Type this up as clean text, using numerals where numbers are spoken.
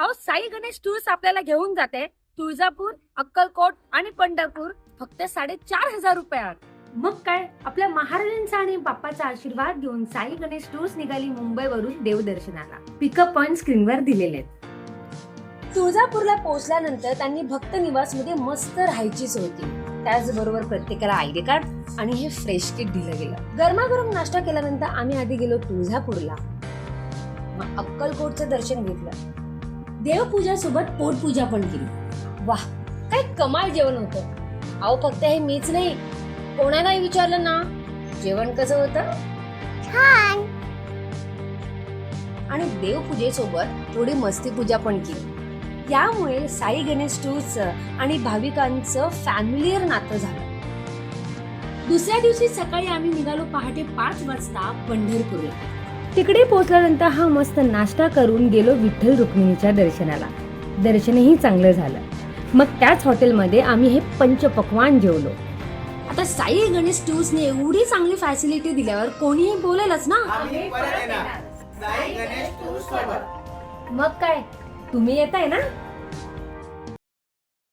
अहो साई गणेश टूर्स आपल्याला घेऊन जाते तुळजापूर, अक्कलकोट आणि पंढरपूर फक्त 4,500 रुपयात. मग काय, आपल्या महाराजांचा आणि बाप्पाचा आशीर्वाद घेऊन साई गणेश टूर्स निघाली मुंबईवरून देवदर्शनाला. पिकअप पॉइंट स्क्रीनवर दिलेले आहेत. तुळजापूरला पोहोचल्यानंतर त्यांनी भक्त निवास मध्ये मस्त राहायची सोय केली. त्याचबरोबर प्रत्येकाला आयडी कार्ड आणि हे फ्रेश किट दिलं गेलं. गरमागरम नाश्ता केल्यानंतर आम्ही आधी गेलो तुळजापूरला, मग अक्कलकोटचं दर्शन घेतलं. देवपूजा सोबत पोटपूजा पण केली. वाह, काय कमाल जेवण होतं. अहो फक्त हे मीच नाही, कोणालाही विचारलं ना जेवण कसं होतं, छान. आणि देवपूजेसोबत थोडी मस्ती पूजा पण केली. त्यामुळे साई गणेश टूर्सचं आणि भाविकांचं फॅमिलीयर नातं झालं. दुसऱ्या दिवशी सकाळी आम्ही निघालो पहाटे 5 वाजता पंढरपूरला. तिकडे पोहोचल्यानंतर हा मस्त नाश्ता करून गेलो विठ्ठल रुक्मिणीच्या दर्शनाला. दर्शनही चांगलं झालं. मग त्याच हॉटेलमध्ये आम्ही हे पंचपक्वान्न जेवलो. आता साई गणेश टूर्सने एवढी चांगली फॅसिलिटी दिल्यावर कोणीही बोलेलच ना. मग काय, तुम्ही येताय ना.